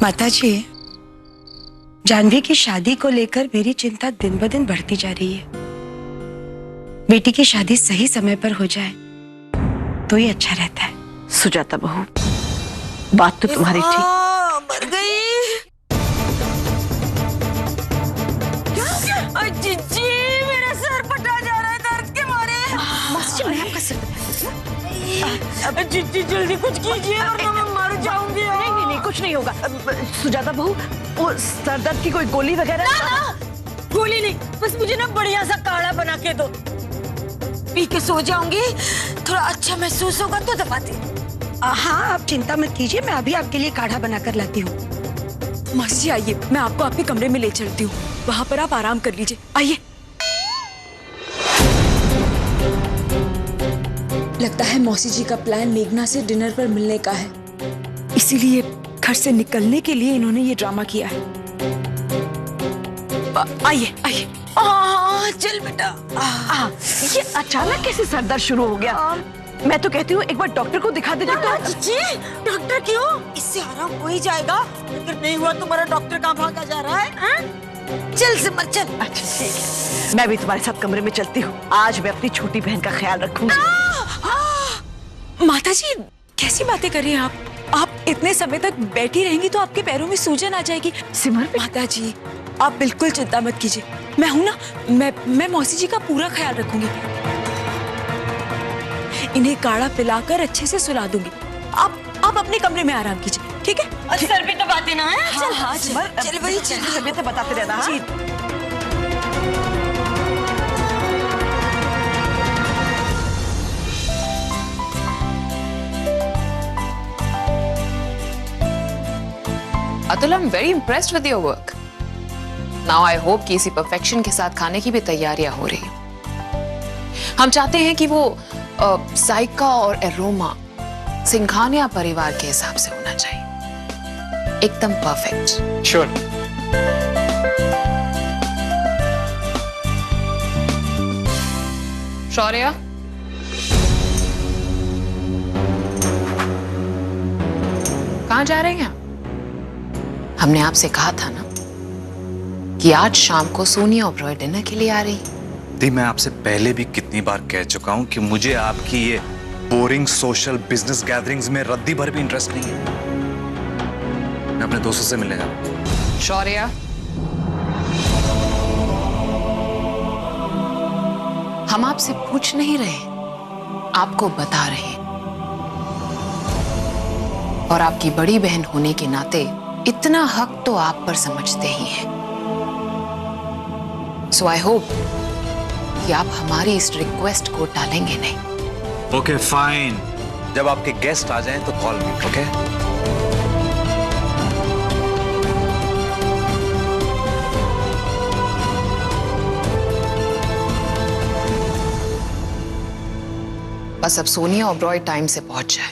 माताजी, जानवी की शादी को लेकर मेरी चिंता दिन ब दिन बढ़ती जा रही है। बेटी की शादी सही समय पर हो जाए तो ही अच्छा रहता है। सुजाता बहू, बात तो तुम्हारी ठीक। मर गई। जीजी, मेरा सर फटा जा रहा है दर्द के मारे। मासी, मैं आपका सिर जीजी जल्दी कुछ कीजिए वरना मैं मर जाऊंगी। नहीं, कुछ नहीं होगा। सुजाता बहू, वो सर दर्द की कोई गोली वगैरह? ना, गोली नहीं, बस मुझे ना बढ़िया सा काढ़ा बना के दो, पी के सो जाऊंगी। थोड़ा अच्छा महसूस होगा तो दबाती। हाँ, आप चिंता मत कीजिए, मैं अभी आपके लिए काढ़ा बनाकर लाती हूँ। मासी जी आइए, मैं आपको आपके कमरे में ले चलती हूँ, वहाँ पर आप आराम कर लीजिए। आइए। लगता है मौसी जी का प्लान मेघना से डिनर पर मिलने का है, इसीलिए घर से निकलने के लिए इन्होंने ये ड्रामा किया है। आइए आइए। चल बेटा। ये अचानक कैसे सर दर्द शुरू हो गया? मैं तो कहती हूँ एक बार डॉक्टर को दिखा देते तो। जीजी, डॉक्टर क्यों? इससे आराम हो ही जाएगा। अगर नहीं हुआ तुम्हारा डॉक्टर कहाँ भागा जा रहा है? चल सिमर चल। अच्छा ठीक है, मैं भी तुम्हारे साथ कमरे में चलती हूँ। आज मैं अपनी छोटी बहन का ख्याल रखूंगी। माताजी, कैसी बातें कर रही हैं आप? आप इतने समय तक बैठी रहेंगी तो आपके पैरों में सूजन आ जाएगी। सिमर, माताजी, आप बिल्कुल चिंता मत कीजिए, मैं हूं ना। मैं मौसी जी का पूरा ख्याल रखूंगी। इन्हें काढ़ा पिलाकर अच्छे से सुला दूंगी। आप अपने कमरे में आराम कीजिए, ठीक है? सर भी दबाते ना है। हाँ, हाँ, चल वही चल। तबीयत बताते रहना। हाँ? जी। Atul, I am very impressed with your work. Now I hope कि इसी परफेक्शन के साथ खाने की भी तैयारियां हो रही। हम चाहते हैं कि वो जायका और एरोमा सिंघानिया परिवार के हिसाब से होना चाहिए, एकदम परफेक्ट। श्योर। शौर्य, कहाँ जा रहे हैं? हमने आपसे कहा था ना कि आज शाम को सोनिया ओबरॉय डिनर के लिए आ रही। दी, मैं आपसे पहले भी कितनी बार कह चुका हूं कि मुझे आपकी ये बोरिंग सोशल बिजनेस गैदरिंग्स में रद्दी भर भी इंटरेस्ट नहीं है। मैं अपने दोस्तों से मिलने जा रहा हूं। शौर्य, हम आपसे पूछ नहीं रहे, आपको बता रहे हैं। और आपकी बड़ी बहन होने के नाते इतना हक तो आप पर समझते ही हैं। सो आई होप कि आप हमारी इस रिक्वेस्ट को टालेंगे नहीं। ओके फाइन, जब आपके गेस्ट आ जाएं तो कॉल मी। ओके? बस अब सोनिया ओबरॉय टाइम से पहुंच जाए।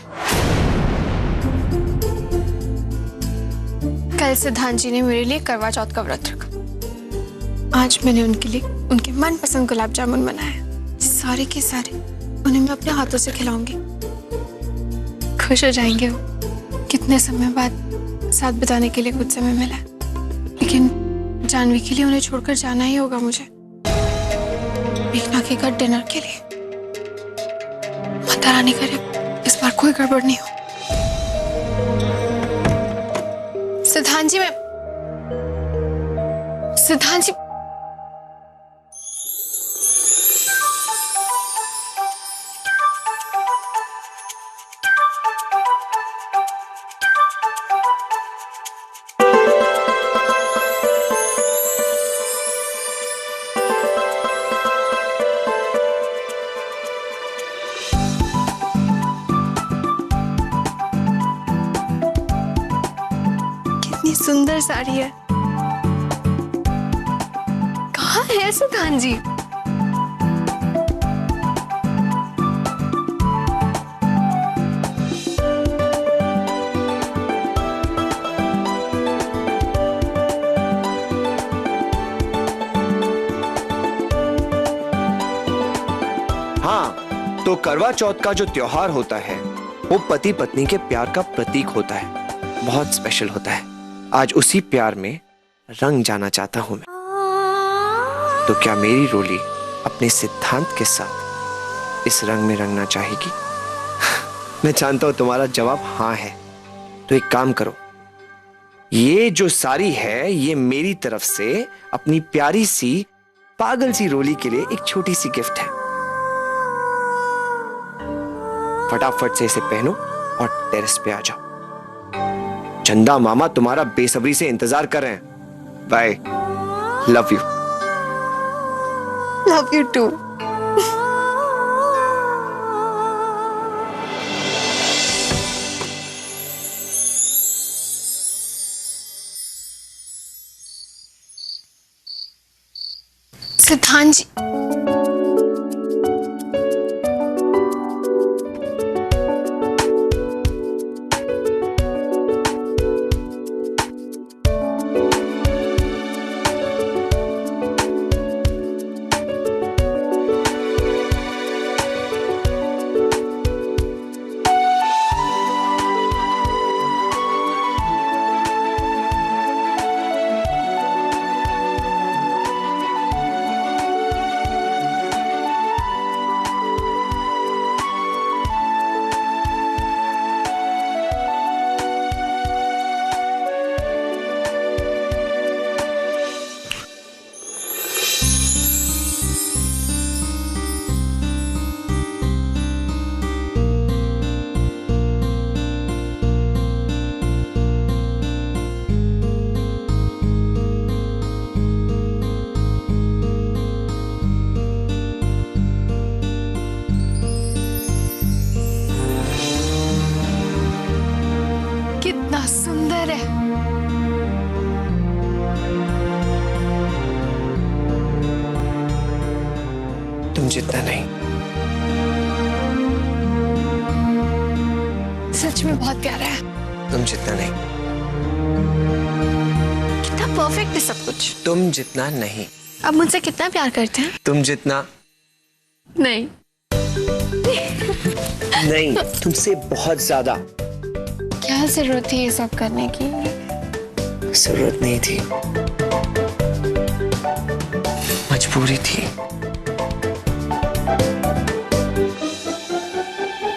कल सिद्धांत जी ने मेरे लिए करवा चौथ का व्रत रखा। आज मैंने उनके लिए उनके मनपसंद गुलाब जामुन बनाए। सारे के सारे उन्हें मैं अपने हाथों से खिलाऊंगी। खुश हो जाएंगे वो। कितने समय बाद साथ बिताने के लिए कुछ समय मिला, लेकिन जानवी के लिए उन्हें छोड़कर जाना ही होगा मुझे, मेघना के घर डिनर के लिए। माता रानी करे इस बार कोई गड़बड़ नहीं हो। सिद्धांत जी, सिद्धांत जी, कितनी सुंदर साड़ी है। कहाँ है सिद्धांत जी? हाँ, तो करवा चौथ का जो त्योहार होता है वो पति पत्नी के प्यार का प्रतीक होता है। बहुत स्पेशल होता है। आज उसी प्यार में रंग जाना चाहता हूं मैं। तो क्या मेरी रोली अपने सिद्धांत के साथ इस रंग में रंगना चाहेगी? मैं जानता हूं तुम्हारा जवाब हाँ है। तो एक काम करो, ये जो साड़ी है ये मेरी तरफ से अपनी प्यारी सी पागल सी रोली के लिए एक छोटी सी गिफ्ट है। फटाफट से इसे पहनो और टेरेस पे आ जाओ। चंदा मामा तुम्हारा बेसब्री से इंतजार कर रहे हैं। Bye, love you. Love you too. Siddhant ji, कितना सुंदर है। तुम जितना नहीं। सच में बहुत प्यारा है। तुम जितना नहीं। कितना परफेक्ट है सब कुछ। तुम जितना नहीं। अब मुझसे कितना प्यार करते हैं? तुम जितना नहीं। नहीं, तुमसे बहुत ज्यादा। क्या जरूरत थी ये सब करने की? जरूरत नहीं थी, मजबूरी थी।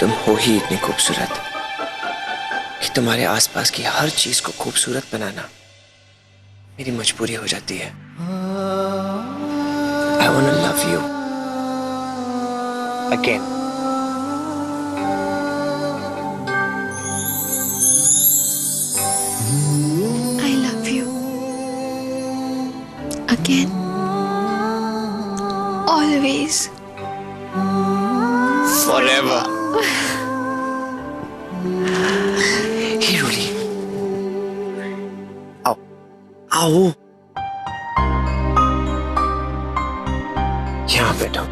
तुम हो ही इतनी खूबसूरत कि तुम्हारे आसपास की हर चीज को खूबसूरत बनाना मेरी मजबूरी हो जाती है। I wanna love you again. I love you again. Always. Forever. Hey, Rudy. आओ, आओ। यहाँ बैठो।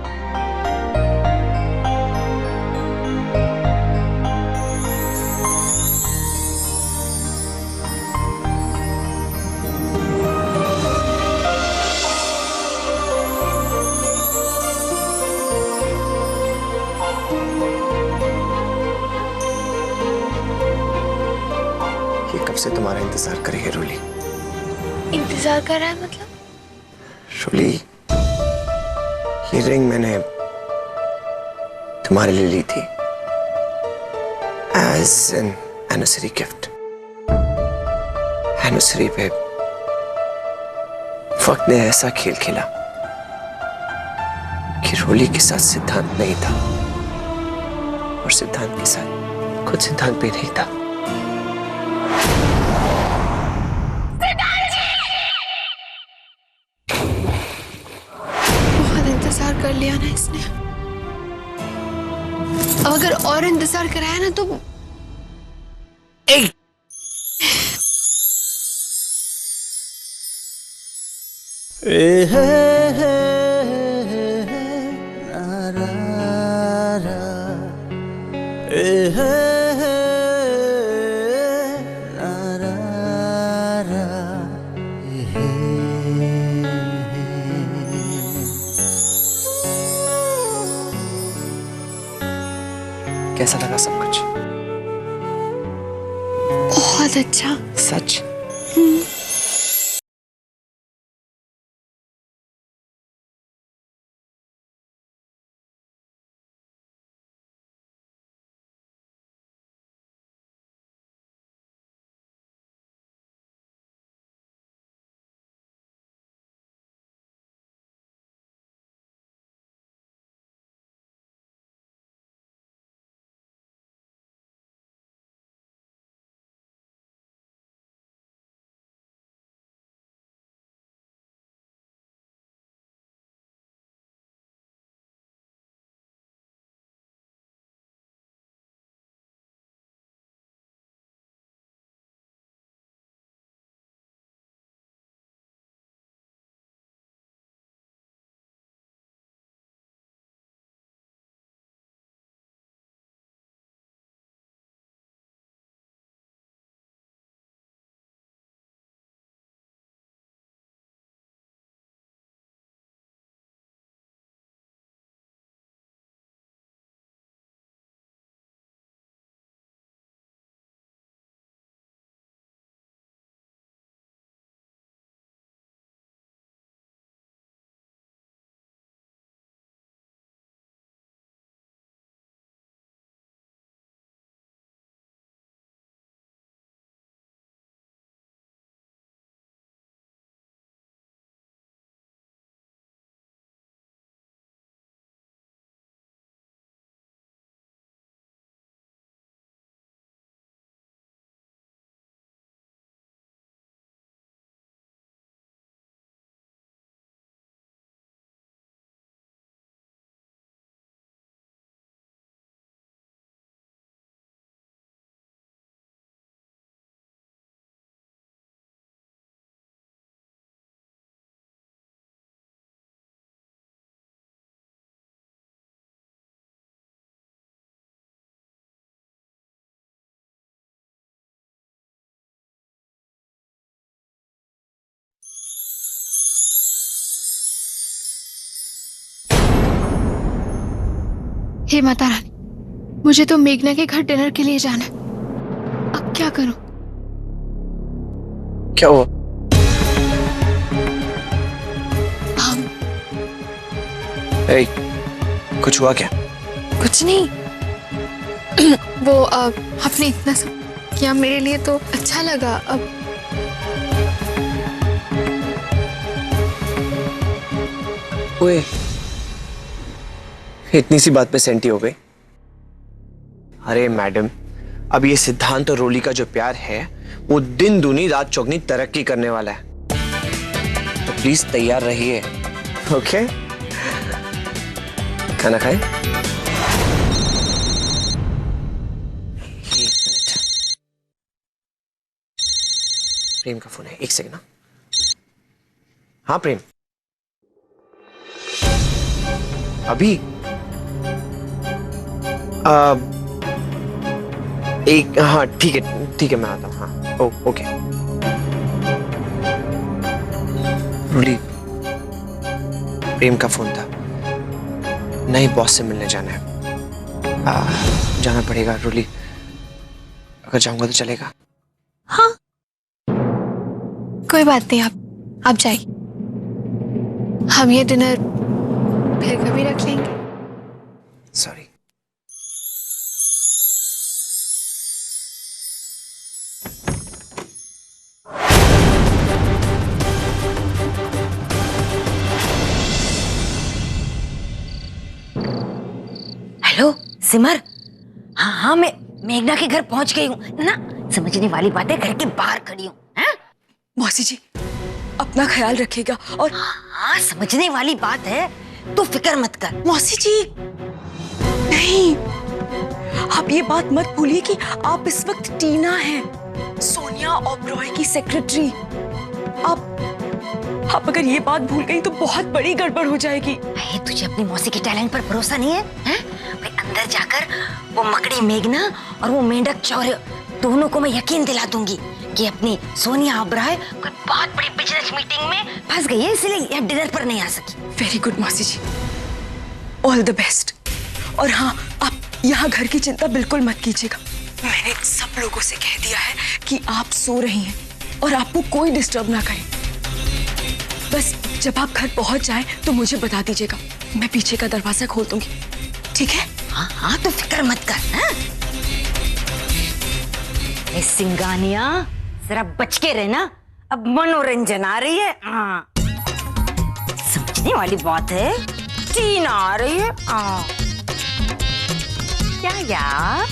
ये कब से तुम्हारा इंतजार कर रही है रूली? इंतजार कर रहा है मतलब? रूली, ये रिंग मैंने तुम्हारे लिए ली थी as an anniversary gift. Anniversary पे वक्त ने ऐसा खेल खेला कि रूली के साथ सिद्धांत नहीं था और सिद्धांत के साथ खुद सिद्धांत भी नहीं था। इंतजार कर लिया ना इसने। अब अगर और इंतजार कराया ना तो कैसा लगा सब कुछ? बहुत अच्छा। सच? हे माता रानी, मुझे तो मेघना के घर डिनर के लिए जाना है। अब क्या करूं? क्या हुआ? हम कुछ हुआ क्या? कुछ नहीं। वो आपने इतना सब किया मेरे लिए तो अच्छा लगा। अब ओए, इतनी सी बात पे सेंटी हो गई? अरे मैडम, अब ये सिद्धांत और रोली का जो प्यार है वो दिन दूनी रात चौगनी तरक्की करने वाला है, तो प्लीज तैयार रहिए। ओके? खाना खाएं? एक मिनट, प्रेम का फोन है, एक सेकंड ना। हाँ प्रेम, अभी एक, हाँ ठीक है मैं आता हूँ। हाँ ओके। रूली, प्रेम का फोन था, नए बॉस से मिलने जाना है। जाना पड़ेगा रूली, अगर जाऊंगा तो चलेगा? हाँ, कोई बात नहीं, आप जाइए। हम ये डिनर फिर कभी रख लेंगे। सॉरी। हेलो सिमर, हाँ मैं मेघना के घर पहुंच गई हूँ ना। समझने वाली बात है, घर के बाहर खड़ी हूँ। मौसी जी, अपना ख्याल रखिएगा। और हाँ समझने वाली बात है, तू फिक्र मत कर। मौसी जी, नहीं, आप ये बात मत भूलिए कि आप इस वक्त टीना हैं, सोनिया ओबरॉय की सेक्रेटरी। आप अगर ये बात भूल गई तो बहुत बड़ी गड़बड़ हो जाएगी। तुझे अपनी मौसी के टैलेंट पर भरोसा नहीं है, हैं? मैं अंदर जाकर वो मकड़ी मेघना और वो मेंढक चौरे दोनों को मैं यकीन दिला दूंगी कि अपनी सोनिया ओबरॉय कोई बहुत बड़ी बिजनेस मीटिंग में फंस गई है, इसलिए यह डिनर पर नहीं आ सकी। वेरी गुड मौसी जी, ऑल द बेस्ट। और हाँ, आप यहाँ घर की चिंता बिल्कुल मत कीजिएगा। मैंने सब लोगों से कह दिया है कि आप सो रही हैं, और आपको कोई डिस्टर्ब ना करे। बस जब आप घर पहुंच जाए तो मुझे बता दीजिएगा, मैं पीछे का दरवाजा खोल दूंगी, ठीक है? हाँ हाँ, तो फिक्र मत कर। हाँ? ए सिंगानिया, जरा बच के रहना, अब मनोरंजन आ रही है। हाँ, समझने वाली बात है, टीना आ रही है। हाँ, क्या यार?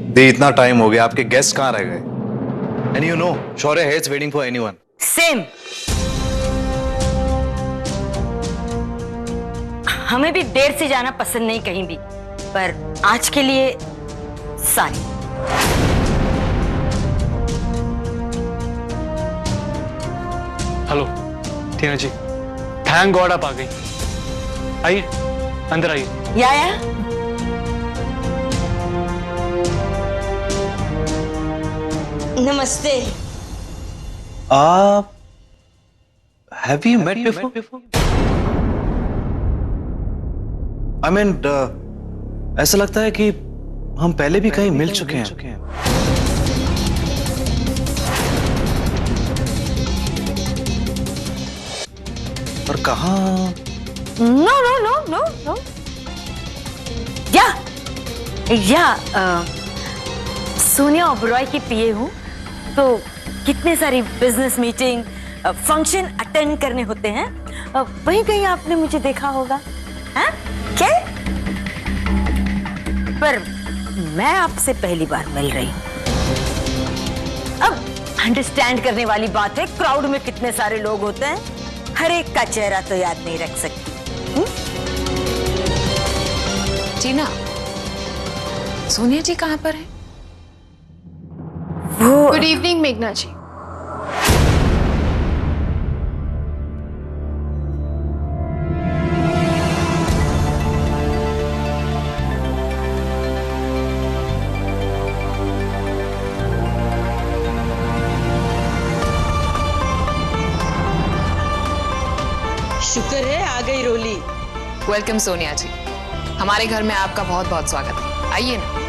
दी, इतना टाइम हो गया, आपके गेस्ट कहाँ रह गए? And you know, Shaurya hates waiting for anyone. Same. हमें भी देर से जाना पसंद नहीं कहीं भी, पर आज के लिए sorry. Hello Tina ji, thank God आप आ गई। आइए अंदर आइए। या नमस्ते। आप have you met before? I mean, ऐसा लगता है कि हम पहले भी कहीं मिल चुके हैं। पर कहाँ? No no no no no. Sonia Oberoi की पीए हूँ, तो कितने सारी बिजनेस मीटिंग, फंक्शन अटेंड करने होते हैं, वहीं कहीं आपने मुझे देखा होगा। हाँ? क्या? पर मैं आपसे पहली बार मिल रही हूँ। अब अंडरस्टैंड करने वाली बात है, क्राउड में कितने सारे लोग होते हैं, हर एक का चेहरा तो याद नहीं रख सकती। टीना, सोनिया जी कहाँ पर है? वो गुड इवनिंग मेघना जी। शुक्र है आ गई रोली। वेलकम सोनिया जी, हमारे घर में आपका बहुत बहुत स्वागत है। आइए ना।